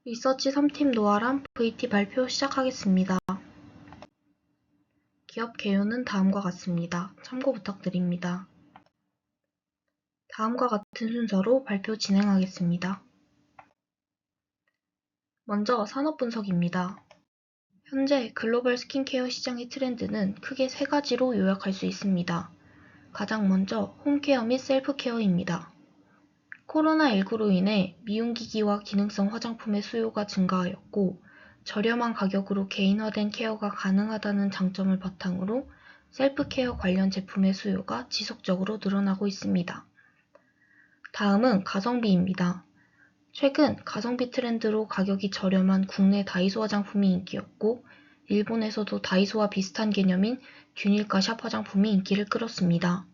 리서치 3팀 노아람 VT 발표 시작하겠습니다. 기업 개요는 다음과 같습니다. 참고 부탁드립니다. 다음과 같은 순서로 발표 진행하겠습니다. 먼저 산업 분석입니다. 현재 글로벌 스킨케어 시장의 트렌드는 크게 세 가지로 요약할 수 있습니다. 가장 먼저 홈케어 및 셀프케어입니다. 코로나19로 인해 미용기기와 기능성 화장품의 수요가 증가하였고 저렴한 가격으로 개인화된 케어가 가능하다는 장점을 바탕으로 셀프케어 관련 제품의 수요가 지속적으로 늘어나고 있습니다. 다음은 가성비입니다. 최근 가성비 트렌드로 가격이 저렴한 국내 다이소 화장품이 인기였고 일본에서도 다이소와 비슷한 개념인 균일가 샵 화장품이 인기를 끌었습니다.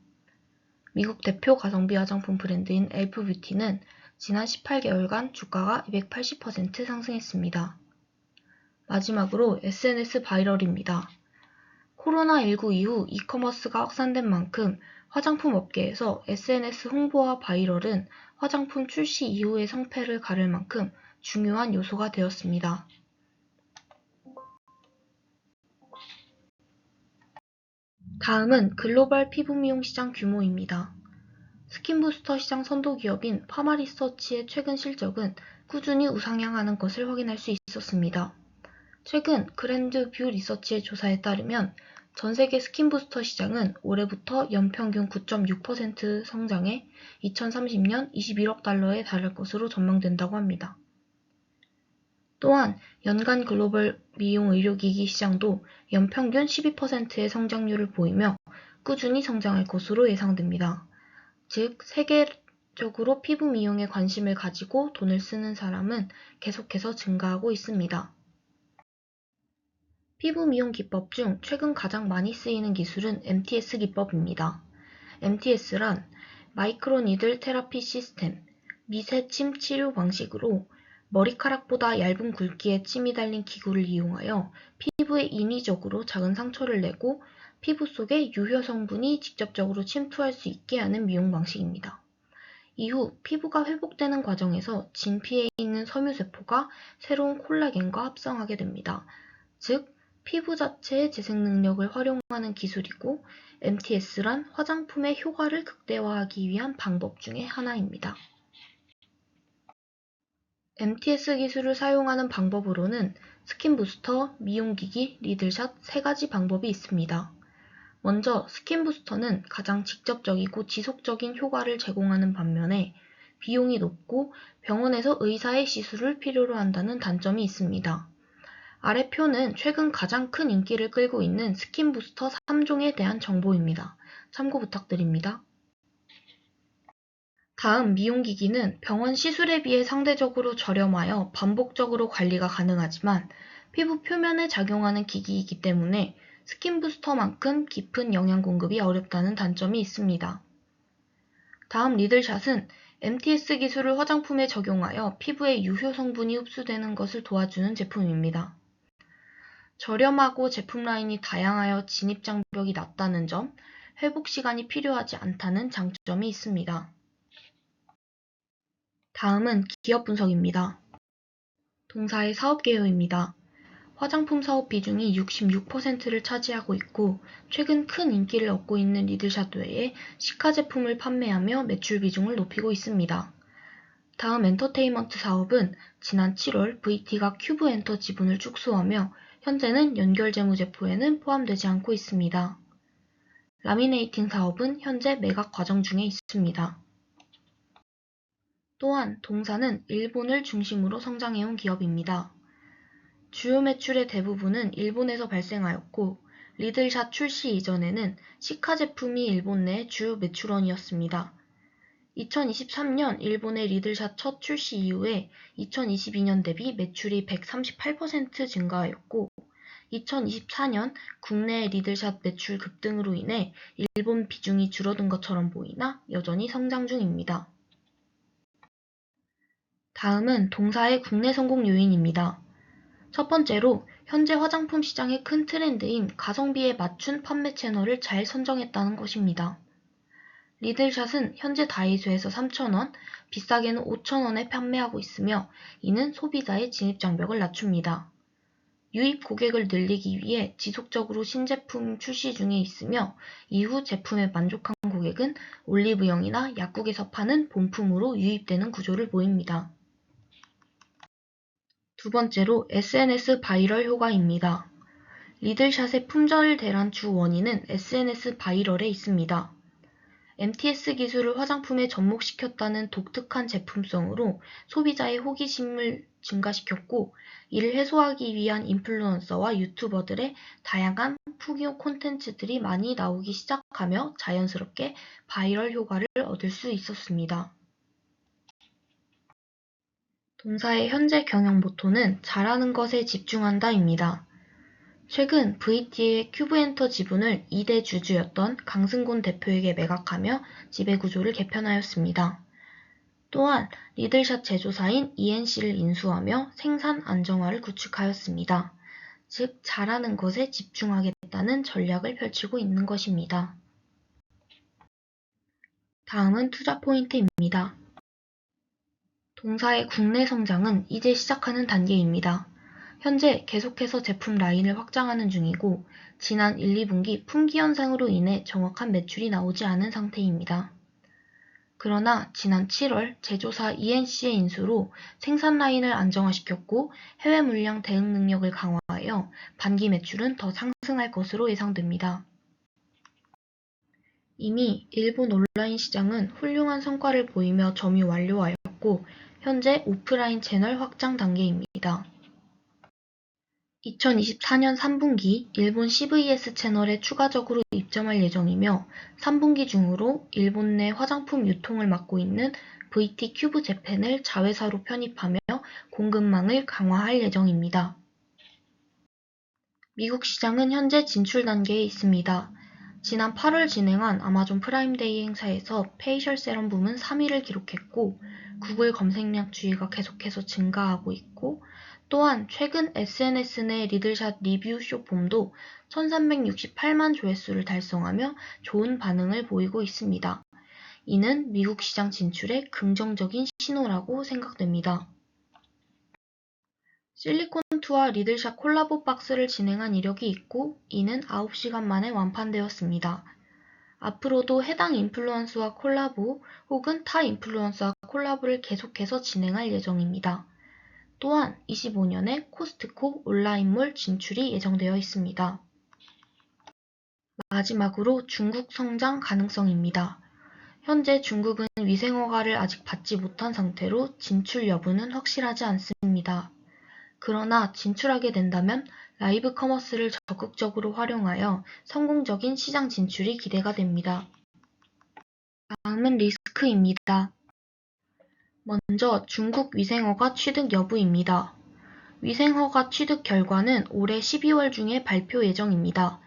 미국 대표 가성비 화장품 브랜드인 엘프뷰티는 지난 18개월간 주가가 280% 상승했습니다. 마지막으로 SNS 바이럴입니다. 코로나19 이후 이커머스가 확산된 만큼 화장품 업계에서 SNS 홍보와 바이럴은 화장품 출시 이후의 성패를 가를 만큼 중요한 요소가 되었습니다. 다음은 글로벌 피부 미용 시장 규모입니다. 스킨부스터 시장 선도 기업인 파마리서치의 최근 실적은 꾸준히 우상향하는 것을 확인할 수 있었습니다. 최근 그랜드 뷰 리서치의 조사에 따르면 전 세계 스킨부스터 시장은 올해부터 연평균 9.6% 성장해 2030년 21억 달러에 달할 것으로 전망된다고 합니다. 또한 연간 글로벌 미용 의료기기 시장도 연평균 12%의 성장률을 보이며 꾸준히 성장할 것으로 예상됩니다. 즉, 세계적으로 피부 미용에 관심을 가지고 돈을 쓰는 사람은 계속해서 증가하고 있습니다. 피부 미용 기법 중 최근 가장 많이 쓰이는 기술은 MTS 기법입니다. MTS란 마이크로니들 테라피 시스템, 미세침 치료 방식으로 머리카락보다 얇은 굵기의 침이 달린 기구를 이용하여 피부에 인위적으로 작은 상처를 내고 피부 속에 유효 성분이 직접적으로 침투할 수 있게 하는 미용 방식입니다. 이후 피부가 회복되는 과정에서 진피에 있는 섬유세포가 새로운 콜라겐과 합성하게 됩니다. 즉, 피부 자체의 재생 능력을 활용하는 기술이고 MTS란 화장품의 효과를 극대화하기 위한 방법 중의 하나입니다. MTS 기술을 사용하는 방법으로는 스킨부스터, 미용기기, 리들샷 세 가지 방법이 있습니다. 먼저 스킨부스터는 가장 직접적이고 지속적인 효과를 제공하는 반면에 비용이 높고 병원에서 의사의 시술을 필요로 한다는 단점이 있습니다. 아래 표는 최근 가장 큰 인기를 끌고 있는 스킨부스터 3종에 대한 정보입니다. 참고 부탁드립니다. 다음 미용기기는 병원 시술에 비해 상대적으로 저렴하여 반복적으로 관리가 가능하지만 피부 표면에 작용하는 기기이기 때문에 스킨부스터만큼 깊은 영양 공급이 어렵다는 단점이 있습니다. 다음 리들샷은 MTS 기술을 화장품에 적용하여 피부에 유효 성분이 흡수되는 것을 도와주는 제품입니다. 저렴하고 제품 라인이 다양하여 진입 장벽이 낮다는 점, 회복 시간이 필요하지 않다는 장점이 있습니다. 다음은 기업 분석입니다. 동사의 사업 개요입니다. 화장품 사업 비중이 66%를 차지하고 있고 최근 큰 인기를 얻고 있는 리들샷 외에 시카 제품을 판매하며 매출 비중을 높이고 있습니다. 다음 엔터테인먼트 사업은 지난 7월 VT가 큐브엔터 지분을 축소하며 현재는 연결재무제표에는 포함되지 않고 있습니다. 라미네이팅 사업은 현재 매각 과정 중에 있습니다. 또한 동사는 일본을 중심으로 성장해온 기업입니다. 주요 매출의 대부분은 일본에서 발생하였고 리들샷 출시 이전에는 시카 제품이 일본 내 주요 매출원이었습니다. 2023년 일본의 리들샷 첫 출시 이후에 2022년 대비 매출이 138% 증가하였고 2024년 국내의 리들샷 매출 급등으로 인해 일본 비중이 줄어든 것처럼 보이나 여전히 성장 중입니다. 다음은 동사의 국내 성공 요인입니다. 첫 번째로 현재 화장품 시장의 큰 트렌드인 가성비에 맞춘 판매 채널을 잘 선정했다는 것입니다. 리들샷은 현재 다이소에서 3,000원, 비싸게는 5,000원에 판매하고 있으며 이는 소비자의 진입장벽을 낮춥니다. 유입 고객을 늘리기 위해 지속적으로 신제품 출시 중에 있으며 이후 제품에 만족한 고객은 올리브영이나 약국에서 파는 본품으로 유입되는 구조를 보입니다. 두 번째로 SNS 바이럴 효과입니다. 리들샷의 품절 대란 주 원인은 SNS 바이럴에 있습니다. MTS 기술을 화장품에 접목시켰다는 독특한 제품성으로 소비자의 호기심을 증가시켰고, 이를 해소하기 위한 인플루언서와 유튜버들의 다양한 풍요 콘텐츠들이 많이 나오기 시작하며 자연스럽게 바이럴 효과를 얻을 수 있었습니다. 동사의 현재 경영 모토는 잘하는 것에 집중한다입니다. 최근 VT의 큐브엔터 지분을 2대 주주였던 강승곤 대표에게 매각하며 지배구조를 개편하였습니다. 또한 리들샷 제조사인 ENC를 인수하며 생산 안정화를 구축하였습니다. 즉, 잘하는 것에 집중하겠다는 전략을 펼치고 있는 것입니다. 다음은 투자 포인트입니다. 동사의 국내 성장은 이제 시작하는 단계입니다. 현재 계속해서 제품 라인을 확장하는 중이고 지난 1, 2분기 품귀 현상으로 인해 정확한 매출이 나오지 않은 상태입니다. 그러나 지난 7월 제조사 ENC의 인수로 생산 라인을 안정화시켰고 해외 물량 대응 능력을 강화하여 반기 매출은 더 상승할 것으로 예상됩니다. 이미 일본 온라인 시장은 훌륭한 성과를 보이며 점유 완료하였고 현재 오프라인 채널 확장 단계입니다. 2024년 3분기 일본 CVS 채널에 추가적으로 입점할 예정이며 3분기 중으로 일본 내 화장품 유통을 맡고 있는 VT 큐브 재팬을 자회사로 편입하며 공급망을 강화할 예정입니다. 미국 시장은 현재 진출 단계에 있습니다. 지난 8월 진행한 아마존 프라임데이 행사에서 페이셜 세럼 부문 3위를 기록했고 구글 검색량 주위가 계속해서 증가하고 있고 또한 최근 SNS 내 리들샷 리뷰 숏폼도 1368만 조회수를 달성하며 좋은 반응을 보이고 있습니다. 이는 미국 시장 진출의 긍정적인 신호라고 생각됩니다. 실리콘투와 리들샷 콜라보 박스를 진행한 이력이 있고 이는 9시간 만에 완판되었습니다. 앞으로도 해당 인플루언서와 콜라보 혹은 타 인플루언서와 콜라보를 계속해서 진행할 예정입니다. 또한 25년에 코스트코 온라인몰 진출이 예정되어 있습니다. 마지막으로 중국 성장 가능성입니다. 현재 중국은 위생허가를 아직 받지 못한 상태로 진출 여부는 확실하지 않습니다. 그러나 진출하게 된다면 라이브 커머스를 적극적으로 활용하여 성공적인 시장 진출이 기대가 됩니다. 다음은 리스크입니다. 먼저 중국 위생허가 취득 여부입니다. 위생허가 취득 결과는 올해 12월 중에 발표 예정입니다.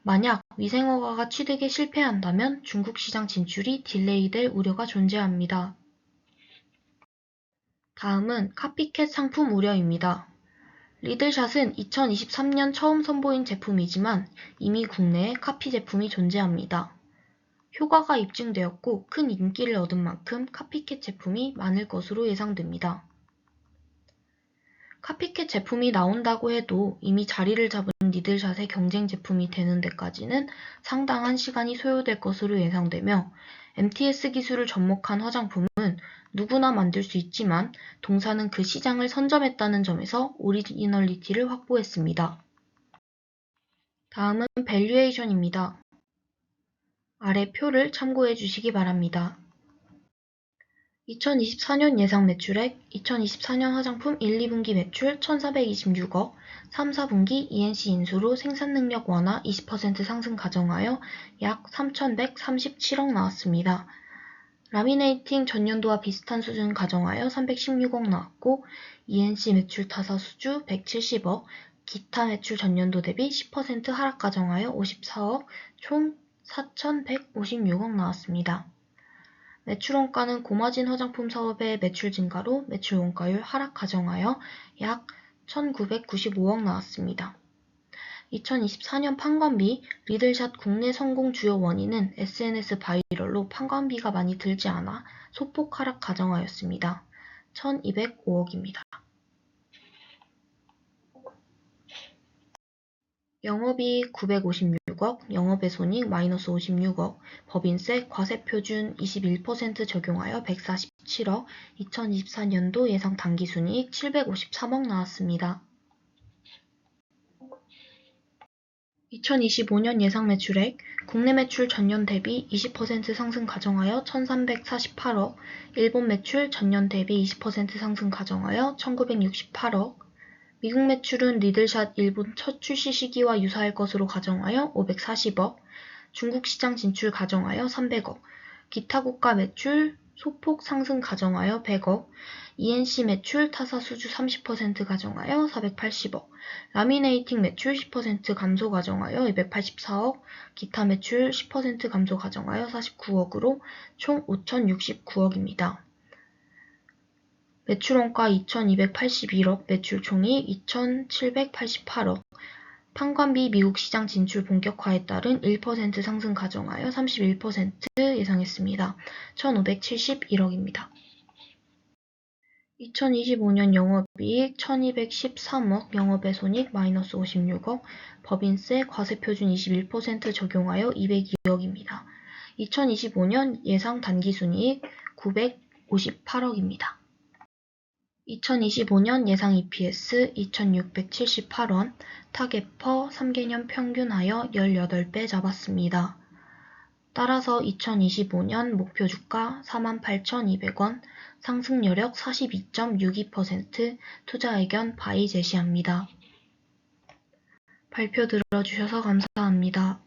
만약 위생허가가 취득에 실패한다면 중국 시장 진출이 딜레이될 우려가 존재합니다. 다음은 카피캣 상품 우려입니다. 리들샷은 2023년 처음 선보인 제품이지만 이미 국내에 카피 제품이 존재합니다. 효과가 입증되었고 큰 인기를 얻은 만큼 카피캣 제품이 많을 것으로 예상됩니다. 카피캣 제품이 나온다고 해도 이미 자리를 잡은 리들샷의 경쟁 제품이 되는 데까지는 상당한 시간이 소요될 것으로 예상되며 MTS 기술을 접목한 화장품은 누구나 만들 수 있지만 동사는 그 시장을 선점했다는 점에서 오리지널리티를 확보했습니다. 다음은 밸류에이션입니다. 아래 표를 참고해 주시기 바랍니다. 2024년 예상 매출액 2024년 화장품 1, 2분기 매출 1,426억, 3, 4분기 ENC 인수로 생산능력 완화 20% 상승 가정하여 약 3,137억 나왔습니다. 라미네이팅 전년도와 비슷한 수준 가정하여 316억 나왔고 ENC 매출 타사 수주 170억, 기타 매출 전년도 대비 10% 하락 가정하여 54억, 총 4,156억 나왔습니다. 매출 원가는 고마진 화장품 사업의 매출 증가로 매출 원가율 하락 가정하여 약 1,995억 나왔습니다. 2024년 판관비, 리들샷 국내 성공 주요 원인은 SNS 바이럴로 판관비가 많이 들지 않아 소폭 하락 가정하였습니다. 1205억입니다. 영업이익 956억, 영업외손익 마이너스 56억, 법인세, 과세표준 21% 적용하여 147억, 2024년도 예상 당기순이익 753억 나왔습니다. 2025년 예상 매출액, 국내 매출 전년 대비 20% 상승 가정하여 1348억, 일본 매출 전년 대비 20% 상승 가정하여 1968억, 미국 매출은 리들샷 일본 첫 출시 시기와 유사할 것으로 가정하여 540억, 중국 시장 진출 가정하여 300억, 기타 국가 매출 소폭 상승 가정하여 100억, ENC 매출 타사 수주 30% 가정하여 480억, 라미네이팅 매출 10% 감소 가정하여 284억, 기타 매출 10% 감소 가정하여 49억으로 총 5,069억입니다. 매출원가 2,281억, 매출총익 2,788억, 판관비 미국 시장 진출 본격화에 따른 1% 상승 가정하여 31% 예상했습니다. 1,571억입니다. 2025년 영업이익 1,213억, 영업외손익 마이너스 56억, 법인세, 과세표준 21% 적용하여 202억입니다. 2025년 예상 단기순이익 958억입니다. 2025년 예상 EPS 2,678원, 타겟퍼 3개년 평균하여 18배 잡았습니다. 따라서 2025년 목표 주가 48,200원, 상승 여력 42.62%, 투자 의견 바이 제시합니다. 발표 들어주셔서 감사합니다.